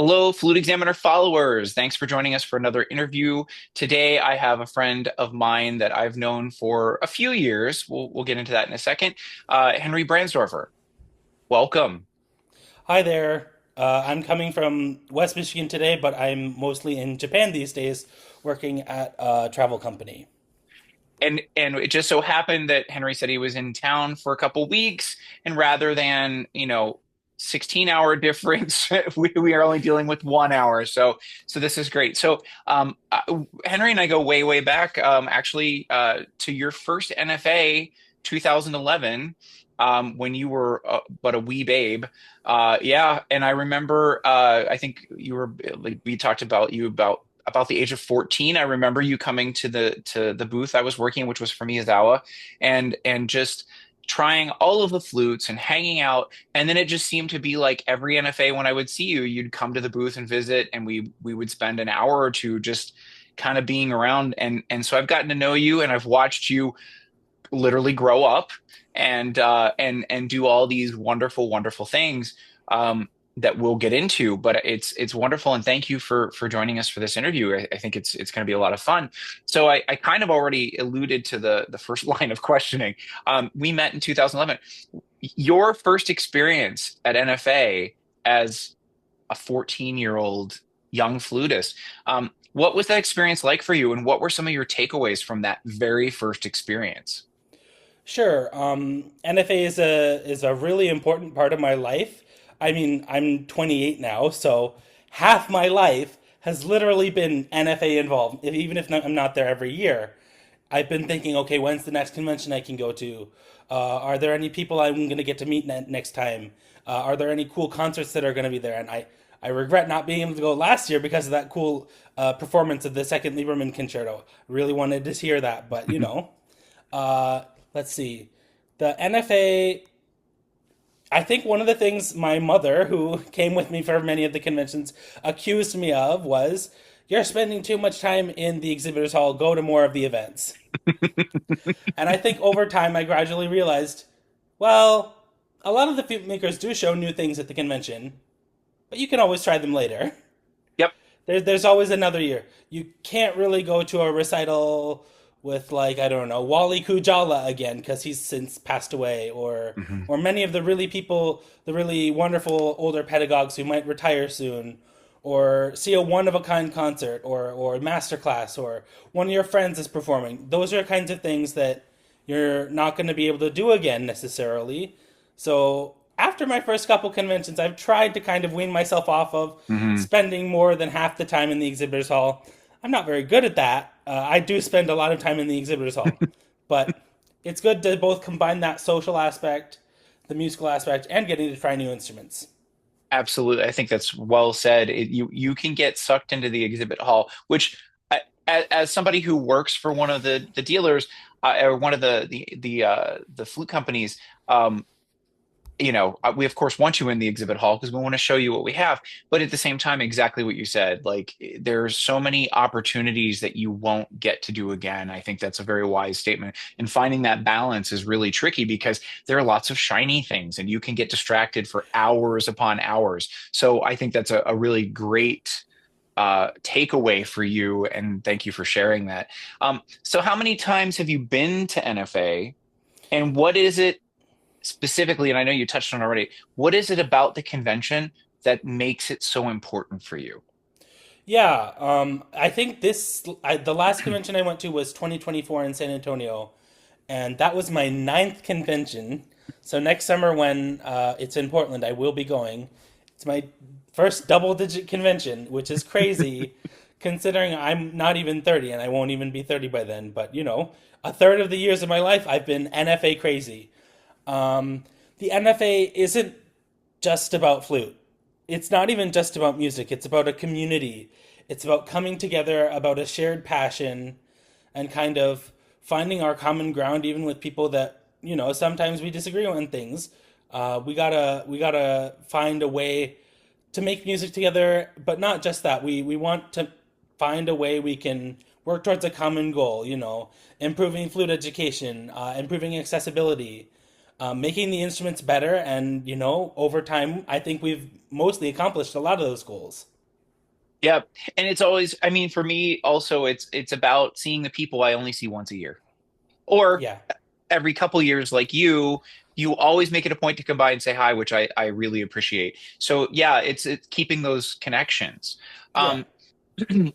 Hello, Flute Examiner followers. Thanks for joining us for another interview. Today, I have a friend of mine that I've known for a few years. We'll get into that in a second. Henry Bransdorfer. Welcome. Hi there. I'm coming from West Michigan today, but I'm mostly in Japan these days, working at a travel company. And it just so happened that Henry said he was in town for a couple weeks, and rather than 16-hour difference, we are only dealing with 1 hour. So this is great. Henry and I go way back, actually, to your first NFA 2011. When you were but a wee babe. Yeah, and I remember, I think you were like, we talked about you about the age of 14. I remember you coming to the booth I was working, which was for Miyazawa, and just trying all of the flutes and hanging out. And then it just seemed to be like every NFA, when I would see you, you'd come to the booth and visit, and we would spend an hour or two just kind of being around. And so I've gotten to know you, and I've watched you literally grow up and do all these wonderful things, that we'll get into. But it's wonderful, and thank you for joining us for this interview. I think it's going to be a lot of fun. So I kind of already alluded to the first line of questioning. We met in 2011. Your first experience at NFA as a 14-year-old young flutist. What was that experience like for you, and what were some of your takeaways from that very first experience? Sure. NFA is a really important part of my life. I mean, I'm 28 now, so half my life has literally been NFA involved. Even if I'm not there every year, I've been thinking, okay, when's the next convention I can go to? Are there any people I'm going to get to meet next time? Are there any cool concerts that are going to be there? And I regret not being able to go last year because of that cool performance of the second Lieberman concerto. Really wanted to hear that, but uh, let's see. The NFA, I think one of the things my mother, who came with me for many of the conventions, accused me of was, you're spending too much time in the exhibitors hall, go to more of the events. And I think over time I gradually realized, well, a lot of the filmmakers do show new things at the convention, but you can always try them later. Yep. There's always another year. You can't really go to a recital with, like, I don't know, Wally Kujala again because he's since passed away, Mhm. or many of the really wonderful older pedagogues who might retire soon, or see a one of a kind concert, or master class, or one of your friends is performing. Those are kinds of things that you're not going to be able to do again necessarily. So after my first couple conventions, I've tried to kind of wean myself off of Mhm. spending more than half the time in the exhibitors hall. I'm not very good at that. I do spend a lot of time in the exhibitors hall, but it's good to both combine that social aspect, the musical aspect, and getting to try new instruments. Absolutely. I think that's well said. You can get sucked into the exhibit hall, which, as somebody who works for one of the dealers, or one of the flute companies, um, we of course want you in the exhibit hall because we want to show you what we have. But at the same time, exactly what you said, like, there's so many opportunities that you won't get to do again. I think that's a very wise statement. And finding that balance is really tricky because there are lots of shiny things and you can get distracted for hours upon hours. So I think that's a really great takeaway for you. And thank you for sharing that. So how many times have you been to NFA, and what is it specifically, and I know you touched on it already, what is it about the convention that makes it so important for you? Yeah, I think the last convention I went to was 2024 in San Antonio, and that was my ninth convention. So next summer, when it's in Portland, I will be going. It's my first double-digit convention, which is crazy, considering I'm not even 30, and I won't even be 30 by then. But a third of the years of my life, I've been NFA crazy. Um, the NFA isn't just about flute. It's not even just about music. It's about a community. It's about coming together, about a shared passion, and kind of finding our common ground, even with people that sometimes we disagree on things. We gotta find a way to make music together, but not just that. We want to find a way we can work towards a common goal. Improving flute education, improving accessibility, making the instruments better, and over time, I think we've mostly accomplished a lot of those goals. Yep. And it's always, I mean, for me also, it's about seeing the people I only see once a year, or Yeah, every couple years, like you always make it a point to come by and say hi, which I really appreciate. So yeah, it's keeping those connections. yeah, Um, I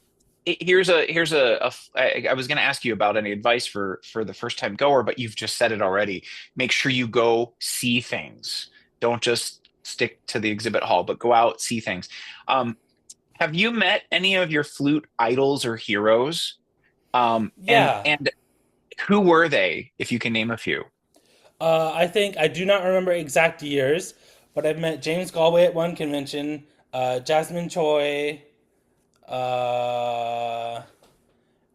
was going to ask you about any advice for the first time goer, but you've just said it already. Make sure you go see things. Don't just stick to the exhibit hall, but go out, see things. Have you met any of your flute idols or heroes? yeah. And who were they, if you can name a few? I think I do not remember exact years, but I've met James Galway at one convention, Jasmine Choi, uh,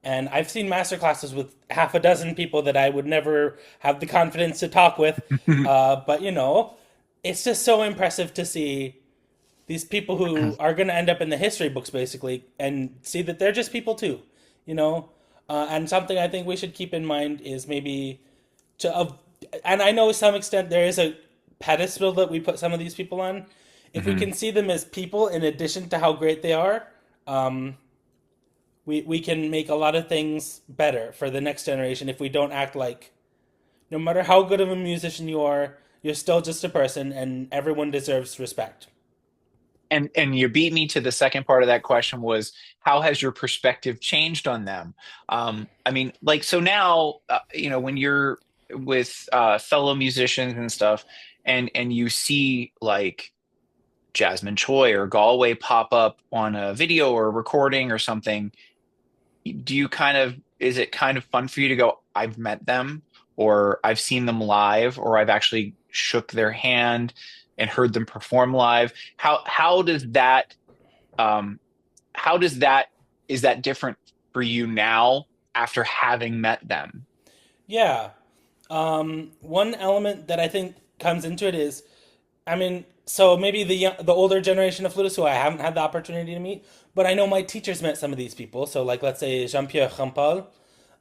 and I've seen master classes with half a dozen people that I would never have the confidence to talk with. But it's just so impressive to see these people who are going to end up in the history books basically, and see that they're just people too. You know, and something I think we should keep in mind is maybe to and I know to some extent there is a pedestal that we put some of these people on. If we Mhm. can see them as people in addition to how great they are, we can make a lot of things better for the next generation if we don't act like no matter how good of a musician you are, you're still just a person and everyone deserves respect. And you beat me to the second part of that question was how has your perspective changed on them? I mean, like so now, when you're with fellow musicians and stuff, and you see like Jasmine Choi or Galway pop up on a video or a recording or something, do you kind of is it kind of fun for you to go, I've met them or I've seen them live or I've actually shook their hand and heard them perform live? How does that um how does that is that different for you now after having met them? Yeah. One element that I think comes into it is, I mean, so maybe the older generation of flutists who I haven't had the opportunity to meet, but I know my teachers met some of these people. So like let's say Jean-Pierre Rampal.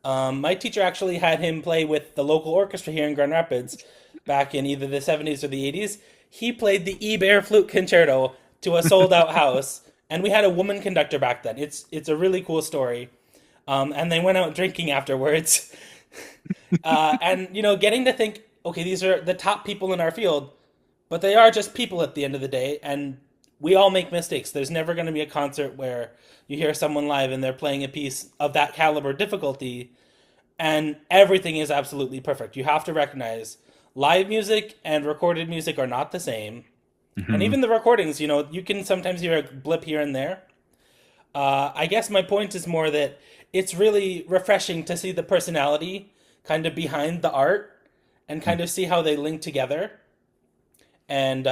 My teacher actually had him play with the local orchestra here in Grand Rapids back in either the 70s or the 80s. He played the E Bear Flute Concerto to a sold out house, and we had a woman conductor back then. It's a really cool story. And they went out drinking afterwards. And getting to think, okay, these are the top people in our field, but they are just people at the end of the day, and we all make mistakes. There's never going to be a concert where you hear someone live and they're playing a piece of that caliber difficulty and everything is absolutely perfect. You have to recognize live music and recorded music are not the same. And Mhm. even the recordings, you can sometimes hear a blip here and there. I guess my point is more that it's really refreshing to see the personality kind of behind the art and kind of see how they link together. And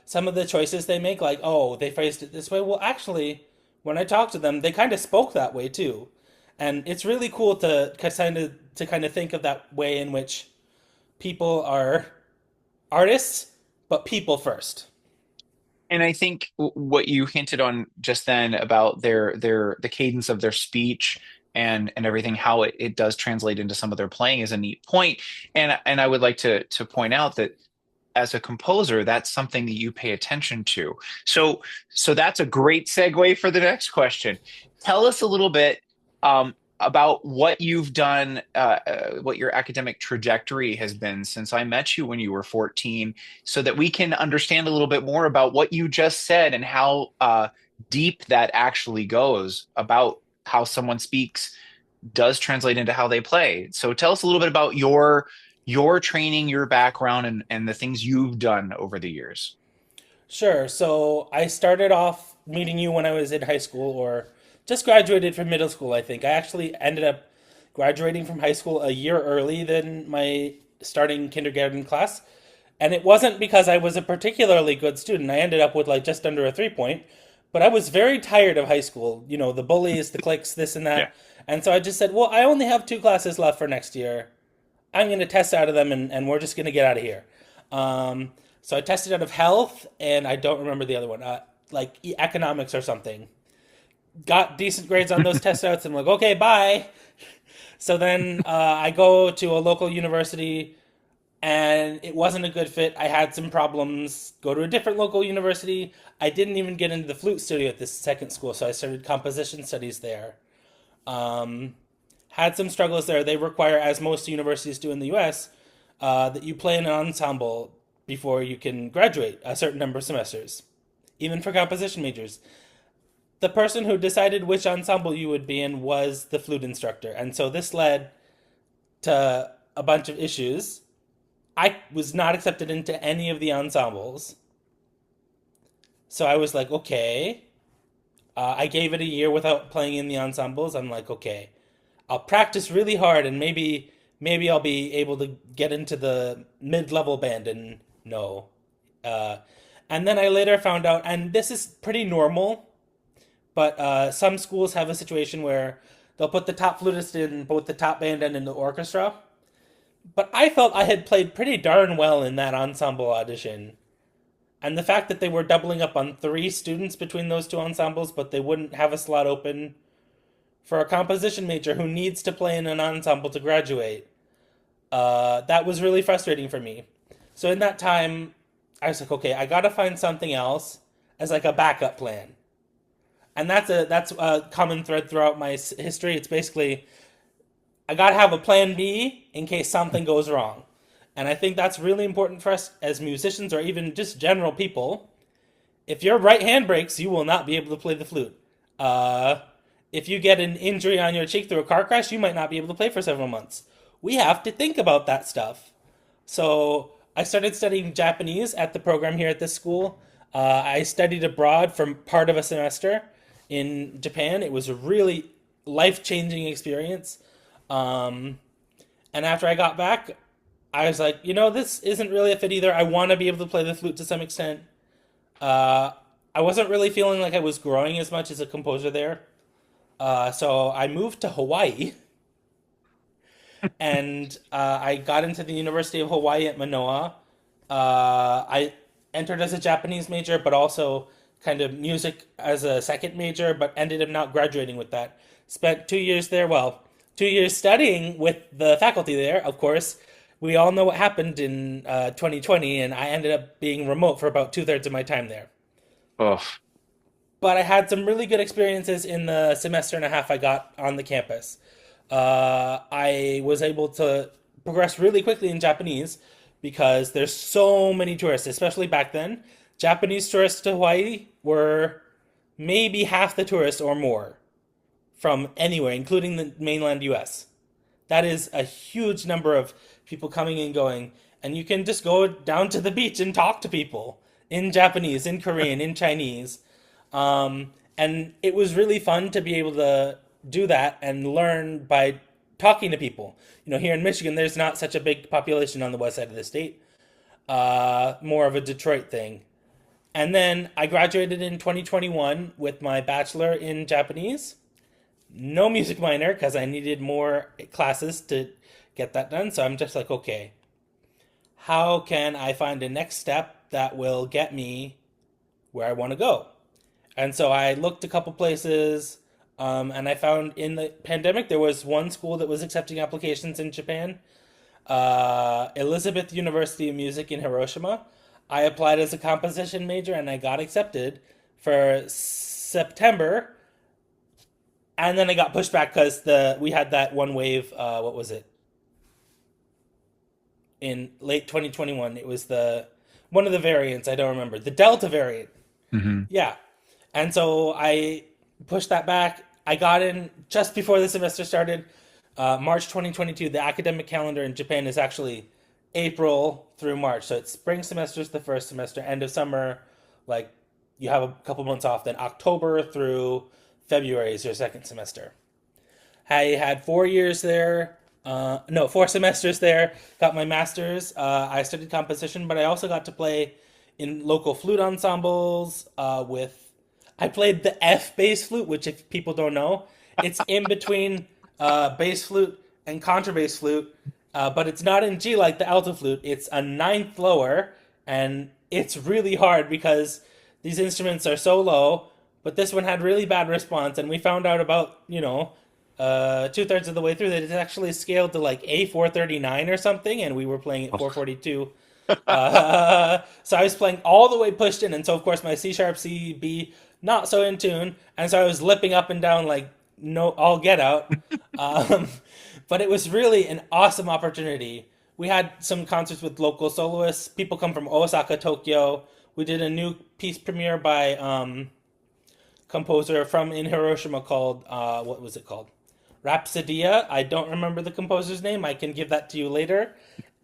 some of the choices they make, like, oh, they phrased it this way. Well, actually, when I talked to them, they kind of spoke that way too. And it's really cool to kind of think of that way in which people are artists, but people first. And I think what you hinted on just then about their the cadence of their speech and everything, how it does translate into some of their playing is a neat point. And I would like to point out that as a composer, that's something that you pay attention to. So that's a great segue for the next question. Tell us a little bit about what you've done, what your academic trajectory has been since I met you when you were 14, so that we can understand a little bit more about what you just said and how deep that actually goes about how someone speaks does translate into how they play. So tell us a little bit about your training, your background, and the things you've done over the years. Sure. So I started off meeting you when I was in high school or just graduated from middle school, I think. I actually ended up graduating from high school a year early than my starting kindergarten class. And it wasn't because I was a particularly good student. I ended up with like just under a 3 point, but I was very tired of high school. The bullies, the cliques, this and Yeah. that. And so I just said, well, I only have 2 classes left for next year. I'm going to test out of them and we're just going to get out of here. So I tested out of health and I don't remember the other one, like economics or something. Got decent grades on those test outs and I'm like, okay, bye. So then I go to a local university and it wasn't a good fit. I had some problems. Go to a different local university. I didn't even get into the flute studio at this second school, so I started composition studies there. Um, had some struggles there. They require, as most universities do in the U.S., that you play in an ensemble before you can graduate a certain number of semesters, even for composition majors. The person who decided which ensemble you would be in was the flute instructor, and so this led to a bunch of issues. I was not accepted into any of the ensembles. So I was like, okay. I gave it a year without playing in the ensembles. I'm like, okay, I'll practice really hard and maybe I'll be able to get into the mid-level band. And no. Uh, and then I later found out, and this is pretty normal, but some schools have a situation where they'll put the top flutist in both the top band and in the orchestra. But I felt I had played pretty darn well in that ensemble audition. And the fact that they were doubling up on three students between those two ensembles, but they wouldn't have a slot open for a composition major who needs to play in an ensemble to graduate, that was really frustrating for me. So in that time, I was like, okay, I gotta find something else as like a backup plan. And that's a common thread throughout my history. It's basically I gotta have a plan B in case something goes wrong. And I think that's really important for us as musicians or even just general people. If your right hand breaks, you will not be able to play the flute. Uh, if you get an injury on your cheek through a car crash, you might not be able to play for several months. We have to think about that stuff. So I started studying Japanese at the program here at this school. I studied abroad for part of a semester in Japan. It was a really life changing experience. Um, and after I got back, I was like, this isn't really a fit either. I want to be able to play the flute to some extent. Uh, I wasn't really feeling like I was growing as much as a composer there. So I moved to Hawaii and I got into the University of Hawaii at Manoa. I entered as a Japanese major, but also kind of music as a second major, but ended up not graduating with that. Spent 2 years there. Well, 2 years studying with the faculty there, of course. We all know what happened in 2020, and I ended up being remote for about two-thirds of my time there. Oh, But I had some really good experiences in the semester and a half I got on the campus. I was able to progress really quickly in Japanese because there's so many tourists, especially back then. Japanese tourists to Hawaii were maybe half the tourists or more from anywhere, including the mainland US. That is a huge number of people coming and going, and you can just go down to the beach and talk to people in Japanese, in Korean, in Chinese. And it was really fun to be able to do that and learn by talking to people. Here in Michigan, there's not such a big population on the west side of the state, more of a Detroit thing. And then I graduated in 2021 with my bachelor in Japanese. No music minor because I needed more classes to get that done. So I'm just like, okay, how can I find a next step that will get me where I want to go? And so I looked a couple places, and I found in the pandemic there was one school that was accepting applications in Japan, Elizabeth University of Music in Hiroshima. I applied as a composition major and I got accepted for September, and then I got pushed back because the we had that one wave. What was it? In late 2021, it was the one of the variants. I don't remember the Delta variant. hmm. Yeah, and so I pushed that back. I got in just before the semester started. March 2022, the academic calendar in Japan is actually April through March. So it's spring semester is the first semester, end of summer, like you have a couple months off. Then October through February is your second semester. I had 4 years there. No, 4 semesters there. Got my master's. I studied composition, but I also got to play in local flute ensembles. I played the F bass flute, which if people don't know, it's in between bass flute and contrabass flute, but it's not in G like the alto flute. It's a ninth lower, and it's really hard because these instruments are so low. But this one had really bad response, and we found out about 2/3 of the way through that it's actually scaled to like A439 or something, and we were playing at 442. So I was playing all the way pushed in, and so of course my C sharp, C, B not so in tune, and so I was lipping up and down like no all get out. Um, but it was really an awesome opportunity. We had some concerts with local soloists. People come from Osaka, Tokyo. We did a new piece premiere by composer from in Hiroshima called what was it called? Rhapsodia. I don't remember the composer's name. I can give that to you later.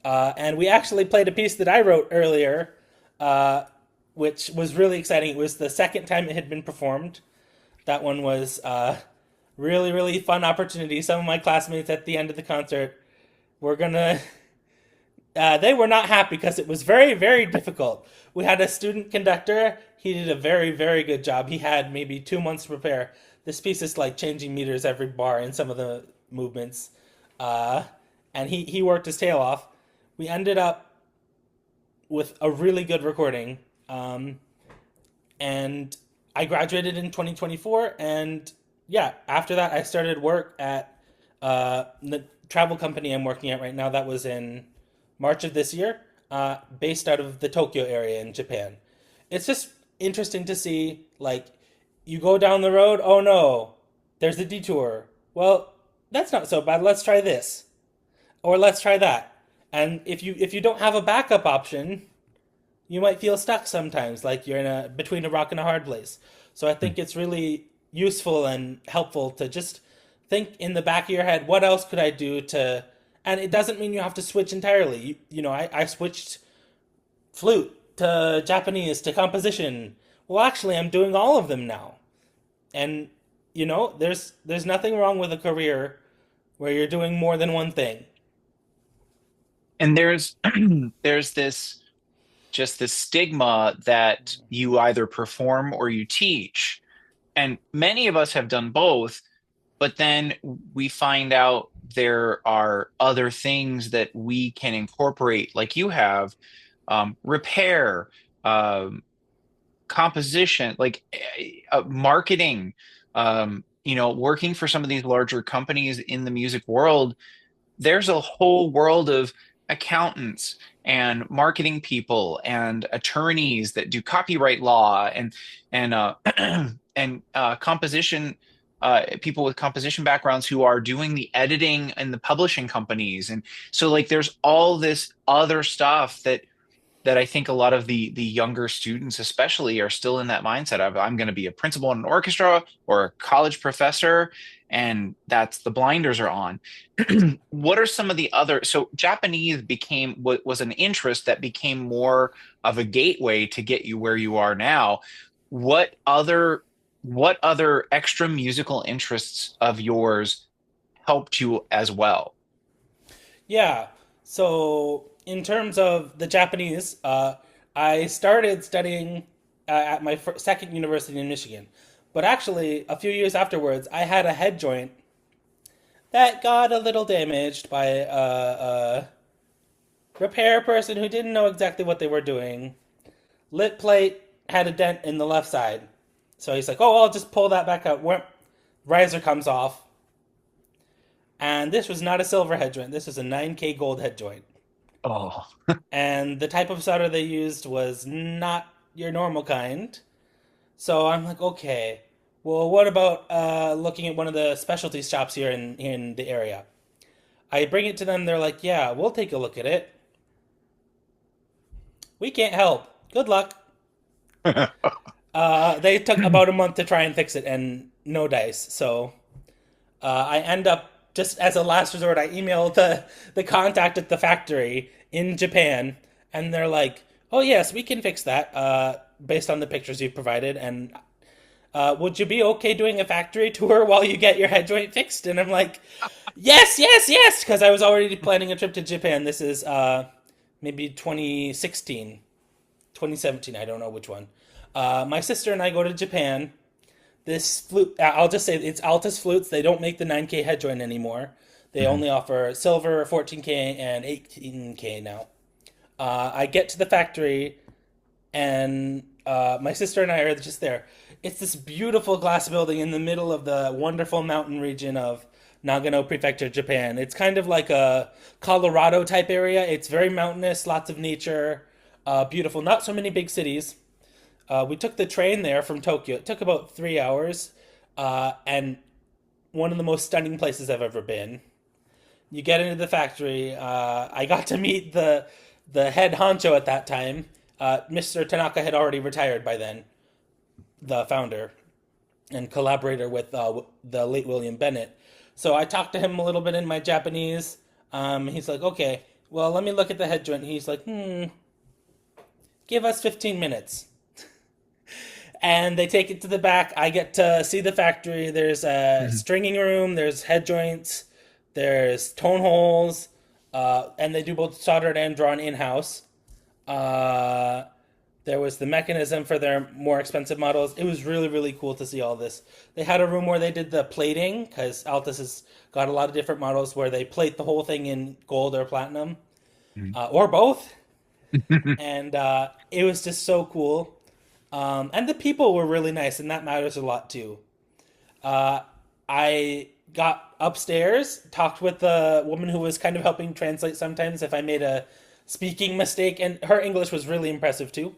And we actually played a piece that I wrote earlier, uh, which was really exciting. It was the second time it had been performed. That one was really, really fun opportunity. Some of my classmates at the end of the concert were gonna. They were not happy because it was very, very difficult. We had a student conductor. He did a very, very good job. He had maybe 2 months to prepare. This piece is like changing meters every bar in some of the movements. Uh, and he worked his tail off. We ended up with a really good recording. And I graduated in 2024. And yeah, after that, I started work at the travel company I'm working at right now. That was in March of this year, based out of the Tokyo area in Japan. It's just interesting to see, like, you go down the road, oh no, there's a detour. Well, that's not so bad. Let's try this, or let's try that. And if you don't have a backup option, you might feel stuck sometimes, like you're in a between a rock and a hard place. So I think it's really useful and helpful to just think in the back of your head, what else could I do to, and it doesn't mean you have to switch entirely. I switched flute to Japanese to composition. Well, actually, I'm doing all of them now. And there's nothing wrong with a career where you're doing more than one thing. And there's this just this stigma that you either perform or you teach. And many of us have done both, but then we find out there are other things that we can incorporate, like you have, repair, um, composition, like marketing, working for some of these larger companies in the music world. There's a whole world of accountants and marketing people and attorneys that do copyright law and and composition people with composition backgrounds who are doing the editing and the publishing companies. And so like there's all this other stuff that I think a lot of the younger students especially are still in that mindset of I'm going to be a principal in an orchestra or a college professor, and that's the blinders are on. What are some of the other, so Japanese became what was an interest that became more of a gateway to get you where you are now. What other extra musical interests of yours helped you as well? Yeah. So in terms of the Japanese, I started studying at my second university in Michigan. But actually, a few years afterwards, I had a head joint that got a little damaged by a repair person who didn't know exactly what they were doing. Lip plate had a dent in the left side. So he's like, oh, I'll just pull that back out. Riser comes off. And this was not a silver head joint. This was a 9K gold head joint. Oh, And the type of solder they used was not your normal kind. So I'm like, okay, well, what about looking at one of the specialty shops here in the area? I bring it to them. They're like, yeah, we'll take a look at it. We can't help. Good luck. They took about a month to try and fix it, and no dice. So I end up just as a last resort, I emailed the contact at the factory in Japan, and they're like, "Oh yes, we can fix that based on the pictures you've provided." And would you be okay doing a factory tour while you get your head joint fixed? And I'm like, "Yes, yes, yes," because I was already planning a trip to Japan. This is maybe 2016, 2017. I don't know which one. My sister and I go to Japan. This flute, I'll just say it's Altus flutes. They don't make the 9K head joint anymore. They Mhm. only offer silver, 14K, and 18K now. I get to the factory, and my sister and I are just there. It's this beautiful glass building in the middle of the wonderful mountain region of Nagano Prefecture, Japan. It's kind of like a Colorado type area. It's very mountainous, lots of nature, beautiful. Not so many big cities. We took the train there from Tokyo. It took about 3 hours, and one of the most stunning places I've ever been. You get into the factory. I got to meet the head honcho at that time. Mr. Tanaka had already retired by then, the founder and collaborator with the late William Bennett. So I talked to him a little bit in my Japanese. He's like, okay, well, let me look at the head joint. He's like, give us 15 minutes. And they take it to the back. I get to see the factory. There's a stringing room, there's head joints, there's tone holes, and they do both soldered and drawn in house. Uh, there was the mechanism for their more expensive models. It was really, really cool to see all this. They had a room where they did the plating, because Altus has got a lot of different models where they plate the whole thing in gold or platinum, or both. And it was just so cool. And the people were really nice, and that matters a lot too. Uh, I got upstairs, talked with the woman who was kind of helping translate sometimes if I made a speaking mistake, and her English was really impressive too.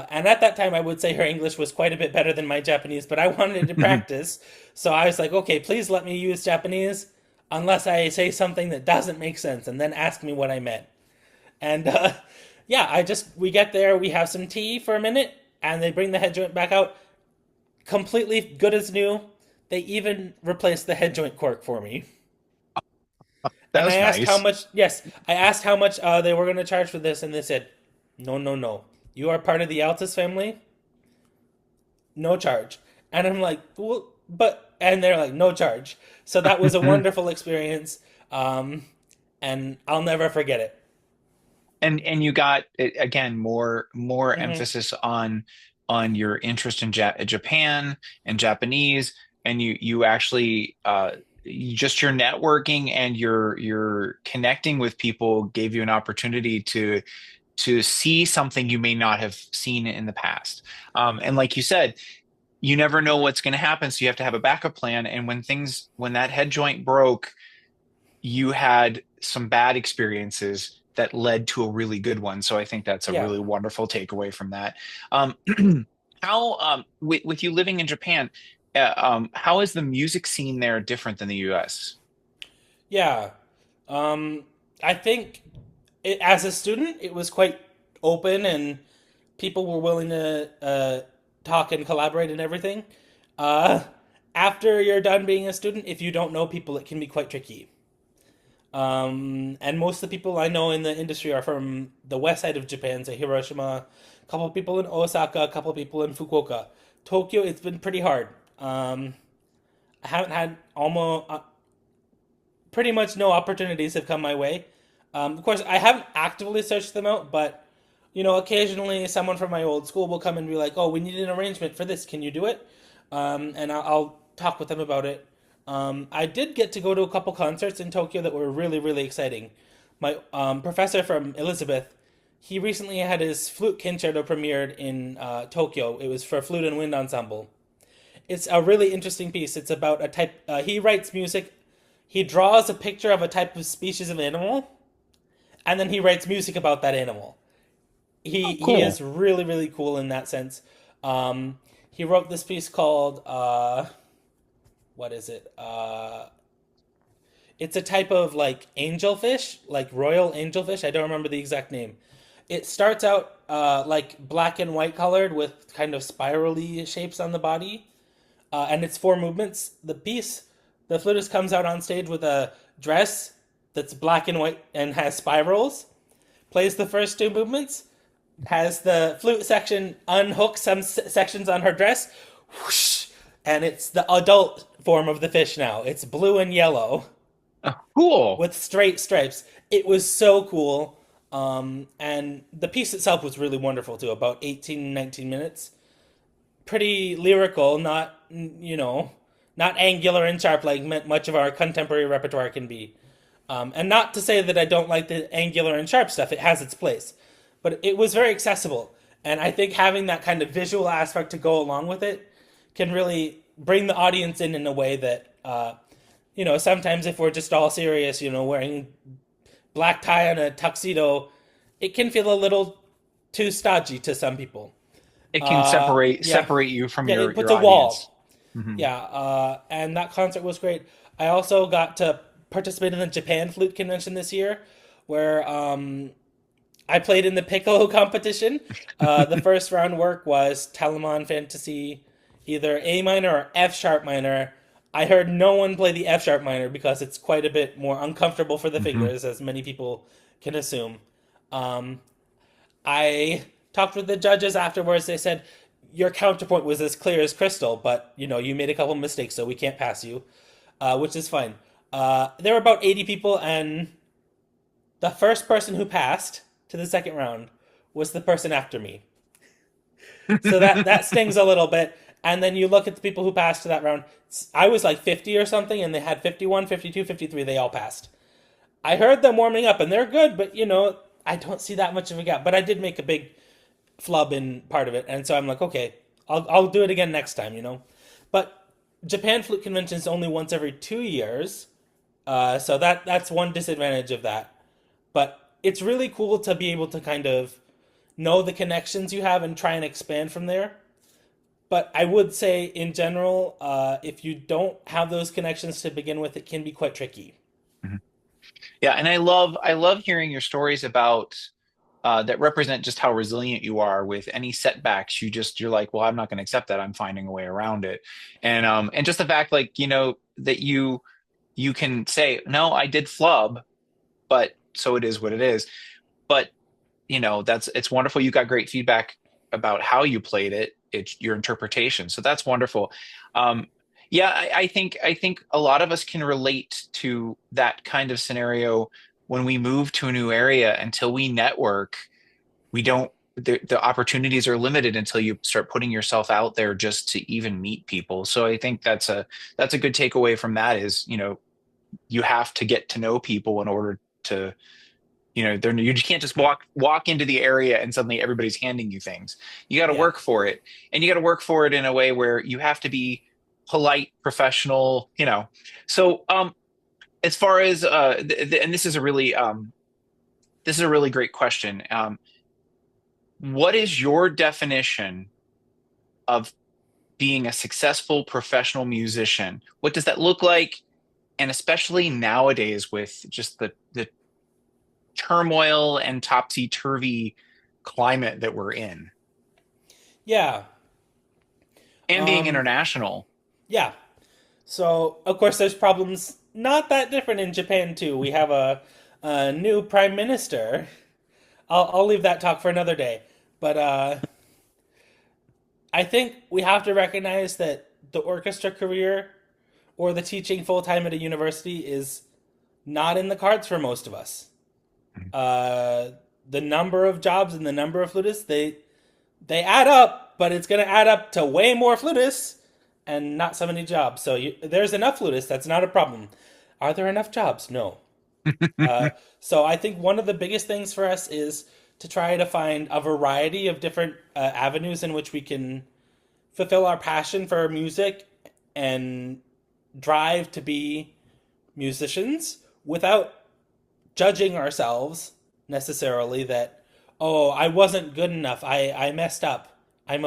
And at that time, I would say her English was quite a bit better than my Japanese, but I wanted to practice. So I was like, okay, please let me use Japanese unless I say something that doesn't make sense, and then ask me what I meant. And yeah, we get there, we have some tea for a minute, and they bring the head joint back out, completely good as new. They even replaced the head joint cork for me. That And I was asked how nice. much, yes, I asked how much they were going to charge for this, and they said, no, no, no. You are part of the Altus family, no charge. And I'm like, well, but, and they're like, no charge. So that was a wonderful experience, um, and I'll never forget it. And you got again more Hmm. emphasis on your interest in Japan and Japanese, and you actually just your networking and your connecting with people gave you an opportunity to see something you may not have seen in the past. And like you said, you never know what's going to happen, so you have to have a backup plan. And when that head joint broke, you had some bad experiences that led to a really good one. So I think that's a Yeah, really wonderful takeaway from that. Um, how with you living in Japan, how is the music scene there different than the US? yeah. Um, I think as a student, it was quite open and people were willing to talk and collaborate and everything. Uh, After you're done being a student, if you don't know people, it can be quite tricky. And most of the people I know in the industry are from the west side of Japan, so Hiroshima, a couple of people in Osaka, a couple of people in Fukuoka. Tokyo, it's been pretty hard. I haven't had almost pretty much no opportunities have come my way. Of course, I haven't actively searched them out, but occasionally someone from my old school will come and be like, "Oh, we need an arrangement for this. Can you do it?" And I'll talk with them about it. I did get to go to a couple concerts in Tokyo that were really, really exciting. My professor from Elizabeth, he recently had his flute concerto premiered in Tokyo. It was for flute and wind ensemble. It's a really interesting piece. It's about a type. He writes music. He draws a picture of a type of species of animal, and then he writes music about that animal. Oh, He is cool. really, really cool in that sense. He wrote this piece called what is it? It's a type of like angelfish, like royal angelfish. I don't remember the exact name. It starts out like black and white colored with kind of spirally shapes on the body, and it's four movements. The flutist comes out on stage with a dress that's black and white and has spirals. Plays the first two movements, has the flute section unhook some sections on her dress, whoosh, and it's the adult form of the fish now. It's blue and yellow Oh, cool. with straight stripes. It was so cool. And the piece itself was really wonderful too, about 18, 19 minutes. Pretty lyrical, not angular and sharp like much of our contemporary repertoire can be. And not to say that I don't like the angular and sharp stuff, it has its place. But it was very accessible. And I think having that kind of visual aspect to go along with it can really bring the audience in a way that sometimes if we're just all serious, wearing black tie and a tuxedo, it can feel a little too stodgy to some people. It can separate Yeah, separate you from yeah, it puts your a audience. wall. Hmm. Yeah, and that concert was great. I also got to participate in the Japan Flute Convention this year, where I played in the piccolo competition. The first round work was Telemon Fantasy, either A minor or F sharp minor. I heard no one play the F sharp minor because it's quite a bit more uncomfortable for the Hmm. fingers, as many people can assume. Um, I talked with the judges afterwards. They said your counterpoint was as clear as crystal, but you made a couple mistakes, so we can't pass you, which is fine. There were about 80 people, and the first person who passed to the second round was the person after me. So that stings a little bit. And then you look at the people who passed to that round. I was like 50 or something, and they had 51, 52, 53. They all passed. I heard them warming up, and they're good, but I don't see that much of a gap. But I did make a big flub in part of it, and so I'm like, okay, I'll do it again next time. But Japan Flute Convention is only once every 2 years, so that's one disadvantage of that. But it's really cool to be able to kind of know the connections you have and try and expand from there. But I would say, in general, if you don't have those connections to begin with, it can be quite tricky. Yeah, and I love hearing your stories about that represent just how resilient you are with any setbacks. You're like, well, I'm not going to accept that. I'm finding a way around it, and just the fact, like, that you can say, no, I did flub, but so it is what it is. But that's it's wonderful. You got great feedback about how you played it. It's your interpretation, so that's wonderful. Um, yeah, I think a lot of us can relate to that kind of scenario when we move to a new area. Until we network, we don't. The opportunities are limited until you start putting yourself out there just to even meet people. So I think that's a good takeaway from that is, you have to get to know people in order to, you just can't just walk into the area and suddenly everybody's handing you things. You got to Yeah. work for it, and you got to work for it in a way where you have to be polite, professional. So as far as and this is a really great question. What is your definition of being a successful professional musician? What does that look like? And especially nowadays with just the turmoil and topsy-turvy climate that we're in, Yeah. and being Um, international. yeah. So, of course, there's problems not that different in Japan, too. We have a new prime minister. I'll leave that talk for another day. But I think we have to recognize that the orchestra career or the teaching full time at a university is not in the cards for most of us. Uh, the number of jobs and the number of flutists, they add up, but it's going to add up to way more flutists and not so many jobs. So there's enough flutists. That's not a problem. Are there enough jobs? No. So I think one of the biggest things for us is to try to find a variety of different avenues in which we can fulfill our passion for music and drive to be musicians without judging ourselves necessarily that, oh, I wasn't good enough, I messed up, I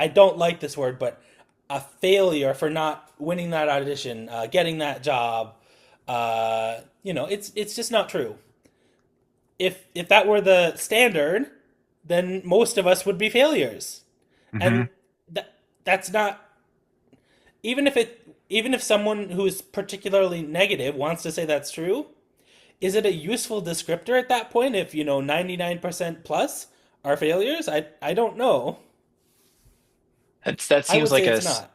don't like this word, but a failure for not winning that audition, getting that job. It's just not true. If that were the standard, then most of us would be failures, Hmm. and that's not, even if someone who's particularly negative wants to say that's true, is it a useful descriptor at that point if 99% plus are failures? I don't know. That I seems would like say it's not.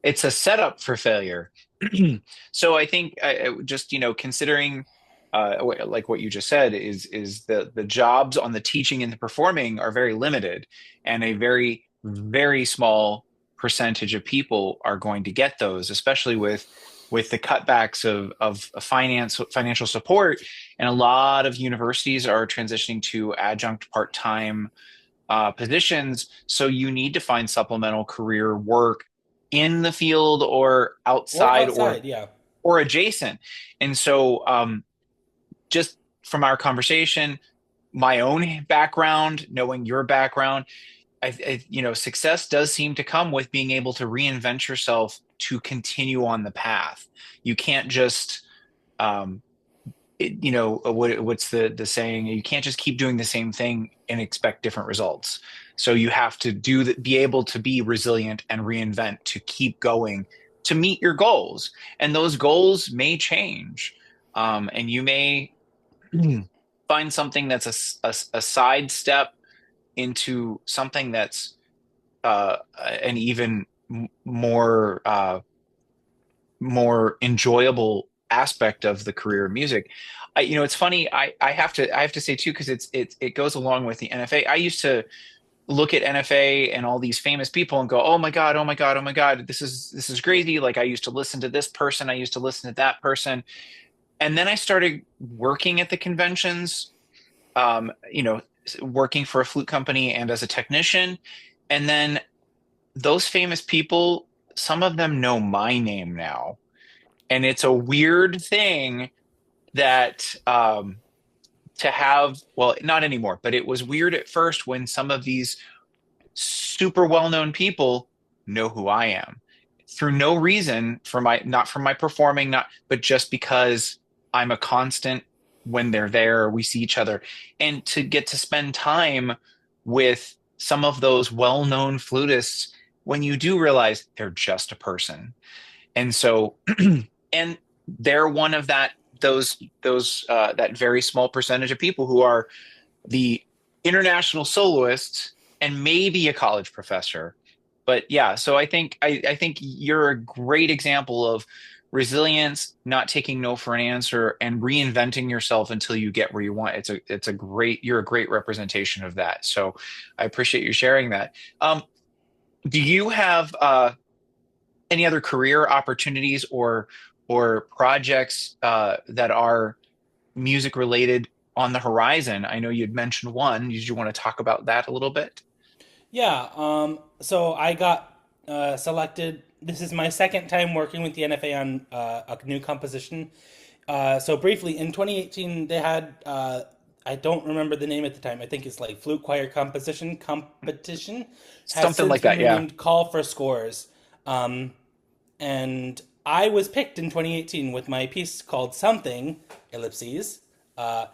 it's a setup for failure. So I think, just considering like what you just said is the jobs on the teaching and the performing are very limited, and a very small percentage of people are going to get those, especially with the cutbacks of financial support. And a lot of universities are transitioning to adjunct part-time positions. So you need to find supplemental career work in the field or Or outside, outside, yeah. or adjacent. And so, just from our conversation, my own background, knowing your background, success does seem to come with being able to reinvent yourself to continue on the path. You can't just, um, what's the saying? You can't just keep doing the same thing and expect different results. So you have to be able to be resilient and reinvent to keep going to meet your goals. And those goals may change. And you may find something that's a side step into something that's an even more enjoyable aspect of the career of music. It's funny. I have to say too, because it goes along with the NFA. I used to look at NFA and all these famous people and go, oh my God, oh my God, oh my God, this is crazy. Like I used to listen to this person, I used to listen to that person, and then I started working at the conventions. Working for a flute company and as a technician, and then those famous people, some of them know my name now, and it's a weird thing that to have, well, not anymore, but it was weird at first when some of these super well-known people know who I am through no reason, for my not from my performing, not but just because I'm a constant when they're there, we see each other. And to get to spend time with some of those well-known flutists, when you do realize they're just a person. And so and they're one of those that very small percentage of people who are the international soloist and maybe a college professor. But yeah, so I think you're a great example of resilience, not taking no for an answer, and reinventing yourself until you get where you want. You're a great representation of that. So I appreciate you sharing that. Do you have any other career opportunities or projects that are music related on the horizon? I know you'd mentioned one. Did you want to talk about that a little bit? Yeah, so I got selected. This is my second time working with the NFA on a new composition. So briefly, in 2018, they had, I don't remember the name at the time. I think it's like Flute Choir Composition Competition. Has Something since like been that, yeah. renamed Call for Scores. Um, and I was picked in 2018 with my piece called Something, ellipses. Uh,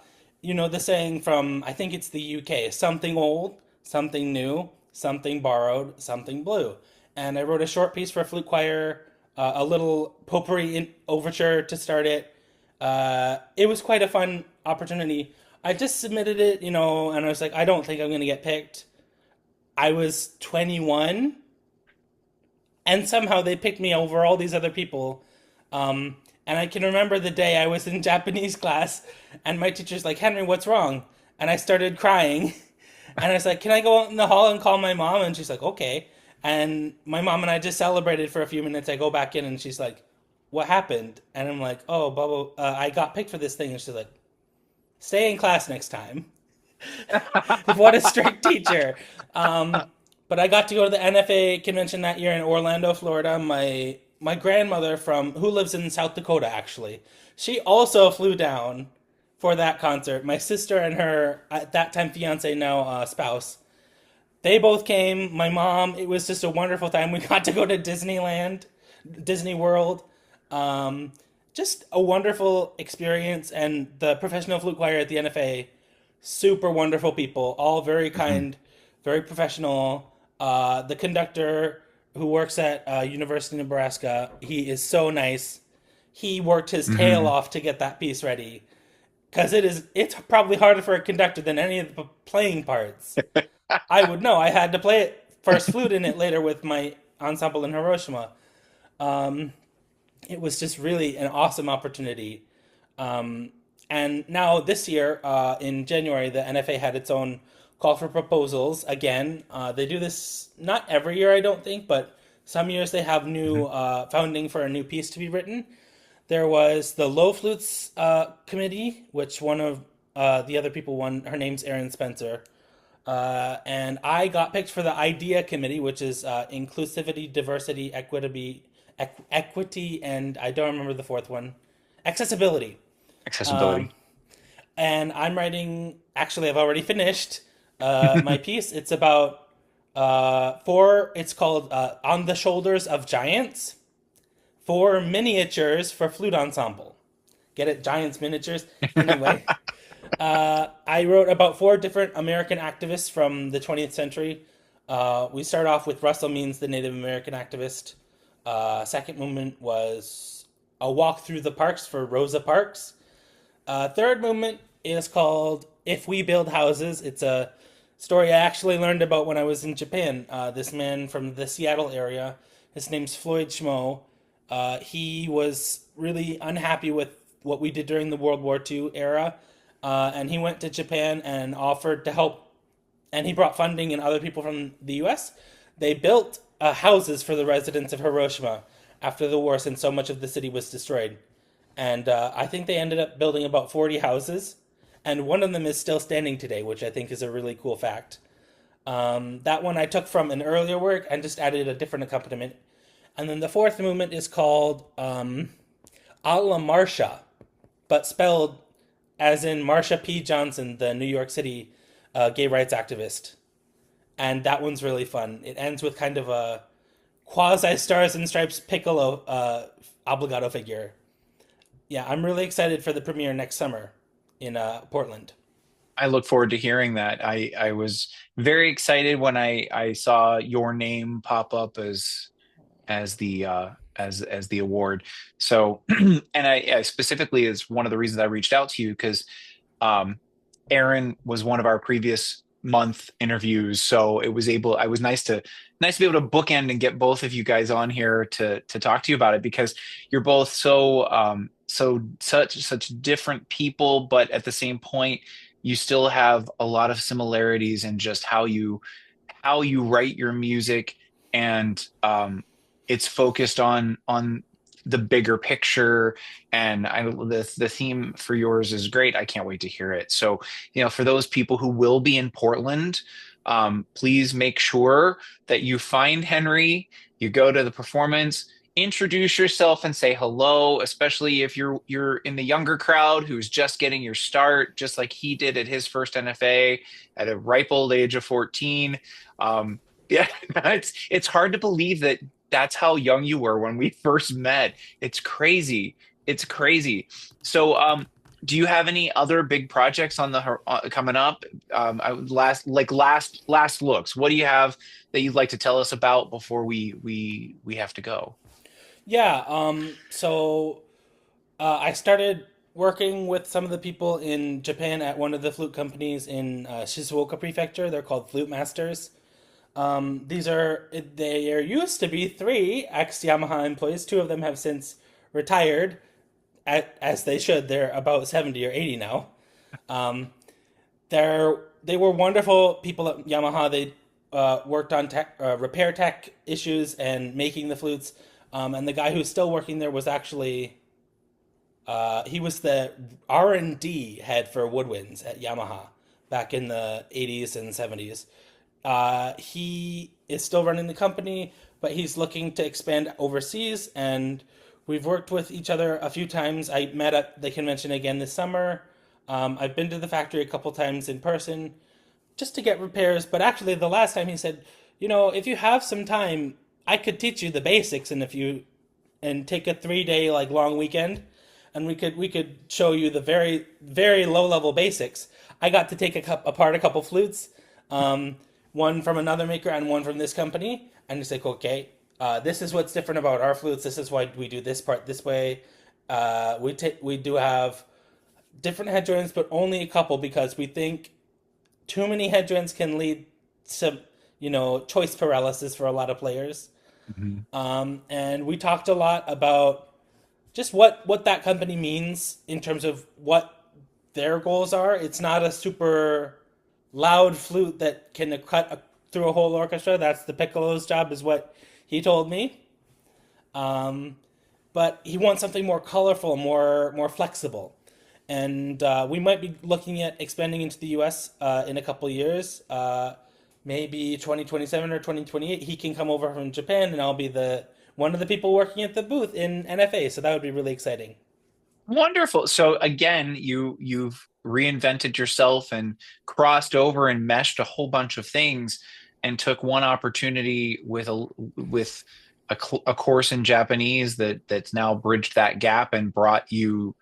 the saying from, I think it's the UK, something old, something new, something borrowed, something blue. And I wrote a short piece for flute choir, a little potpourri overture to start it. It was quite a fun opportunity. I just submitted it, and I was like, I don't think I'm going to get picked. I was 21, and somehow they picked me over all these other people. And I can remember the day I was in Japanese class, and my teacher's like, Henry, what's wrong? And I started crying. And I was like, can I go out in the hall and call my mom? And she's like, okay. And my mom and I just celebrated for a few minutes. I go back in, and she's like, what happened? And I'm like, oh, Bubba, I got picked for this thing. And she's like, stay in class next time. What a strict teacher. But I got to go to the NFA convention that year in Orlando, Florida. My grandmother from who lives in South Dakota actually. She also flew down for that concert. My sister and her at that time fiance, now spouse, they both came. My mom. It was just a wonderful time. We got to go to Disneyland, Disney World. Um, just a wonderful experience. And the professional flute choir at the NFA, super wonderful people, all very Mhm. kind, very professional. The conductor who works at University of Nebraska, he is so nice. He worked his tail Mhm. off to get that piece ready because it's probably harder for a conductor than any of the playing parts. I would know. I had to play it first flute in it later with my ensemble in Hiroshima. Um, it was just really an awesome opportunity. Um, and now this year, in January, the NFA had its own call for proposals again. They do this not every year, I don't think, but some years they have new Mhm. founding for a new piece to be written. There was the Low Flutes committee, which one of the other people won. Her name's Erin Spencer. And I got picked for the IDEA committee, which is inclusivity, diversity, equity, equity, and I don't remember the fourth one, accessibility. Um, Accessibility. and I'm writing. Actually, I've already finished my piece. It's about four. It's called "On the Shoulders of Giants." Four miniatures for flute ensemble. Get it? Giants miniatures. Anyway, I wrote about four different American activists from the 20th century. We start off with Russell Means, the Native American activist. Second movement was a walk through the parks for Rosa Parks. Third movement is called If We Build Houses. It's a story I actually learned about when I was in Japan. This man from the Seattle area, his name's Floyd Schmo. He was really unhappy with what we did during the World War II era, and he went to Japan and offered to help. And he brought funding and other people from the U.S. They built houses for the residents of Hiroshima after the war, since so much of the city was destroyed. And I think they ended up building about 40 houses, and one of them is still standing today, which I think is a really cool fact. That one I took from an earlier work and just added a different accompaniment. And then the fourth movement is called A la Marsha, but spelled as in Marsha P. Johnson, the New York City gay rights activist. And that one's really fun. It ends with kind of a quasi Stars and Stripes Piccolo obligato figure. Yeah, I'm really excited for the premiere next summer in Portland. I look forward to hearing that. I was very excited when I saw your name pop up as the as the award. So, and I specifically is one of the reasons I reached out to you because um, Aaron was one of our previous month interviews, so I was nice to be able to bookend and get both of you guys on here to talk to you about it because you're both such different people, but at the same point, you still have a lot of similarities in just how you write your music and it's focused on the bigger picture and the theme for yours is great. I can't wait to hear it. So, for those people who will be in Portland, please make sure that you find Henry, you go to the performance, introduce yourself and say hello, especially if you're in the younger crowd who's just getting your start, just like he did at his first NFA at a ripe old age of 14. Yeah, it's hard to believe that that's how young you were when we first met. It's crazy. It's crazy. So, do you have any other big projects on coming up? Last looks. What do you have that you'd like to tell us about before we have to go? Yeah, I started working with some of the people in Japan at one of the flute companies in Shizuoka Prefecture. They're called Flute Masters. There used to be three ex Yamaha employees. Two of them have since retired, as they should. They're about 70 or 80 now. Um, they were wonderful people at Yamaha. They worked on repair tech issues and making the flutes. And the guy who's still working there was actually he was the R&D head for woodwinds at Yamaha back in the 80s and 70s. He is still running the company, but he's looking to expand overseas, and we've worked with each other a few times. I met at the convention again this summer. I've been to the factory a couple times in person just to get repairs, but actually, the last time he said, if you have some time, I could teach you the basics, and if you and take a 3 day like long weekend, and we could show you the very very low level basics. I got to take apart a couple flutes, um, one from another maker and one from this company, and it's like, okay, this is what's different about our flutes. This is why we do this part this way. We do have different head joints, but only a couple because we think too many head joints can lead to choice paralysis for a lot of players. Mhm. And we talked a lot about just what that company means in terms of what their goals are. It's not a super loud flute that can through a whole orchestra. That's the piccolo's job, is what he told me. Um, but he wants something more colorful, more flexible. And we might be looking at expanding into the U.S. In a couple years. Maybe 2027 or 2028. He can come over from Japan, and I'll be the one of the people working at the booth in NFA, so that would be really exciting. Wonderful. So again, you've reinvented yourself and crossed over and meshed a whole bunch of things and took one opportunity with a course in Japanese that's now bridged that gap and brought you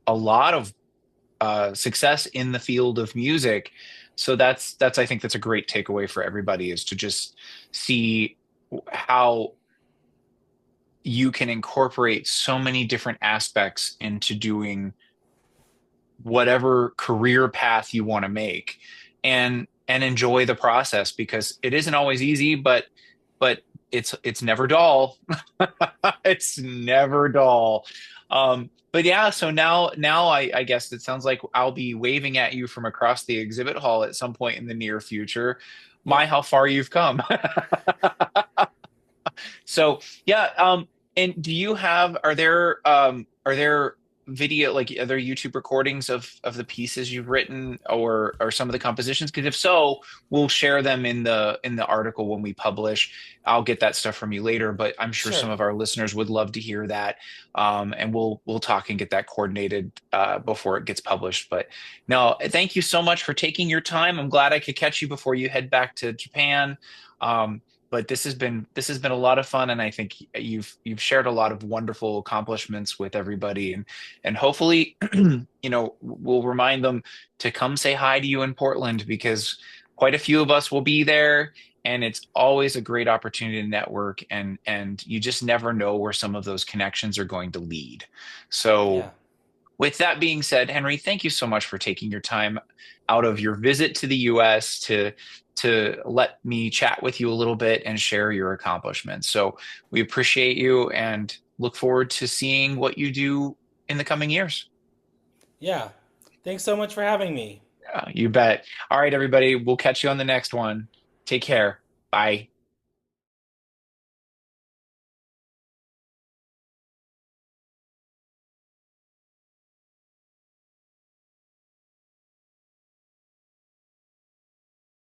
a lot of success in the field of music. So that's I think that's a great takeaway for everybody is to just see how you can incorporate so many different aspects into doing whatever career path you want to make and enjoy the process because it isn't always easy but it's never dull. It's never dull. But yeah, so now I guess it sounds like I'll be waving at you from across the exhibit hall at some point in the near future. My, Yeah, how far you've come. So yeah, and do you have are there video like other YouTube recordings of the pieces you've written or some of the compositions? Because if so, we'll share them in the article when we publish. I'll get that stuff from you later, but I'm sure some sure. of our listeners would love to hear that. And we'll talk and get that coordinated before it gets published. But no, thank you so much for taking your time. I'm glad I could catch you before you head back to Japan. But this has been a lot of fun, and I think you've shared a lot of wonderful accomplishments with everybody, and hopefully, we'll remind them to come say hi to you in Portland because quite a few of us will be there, and it's always a great opportunity to network, and you just never know where some of those connections are going to lead. So Yeah, with that being said, Henry, thank you so much for taking your time out of your visit to the US to let me chat with you a little bit and share your accomplishments. So we appreciate you and look forward to seeing what you do in the coming years. yeah. Thanks so much for having me. You bet. All right, everybody, we'll catch you on the next one. Take care. Bye.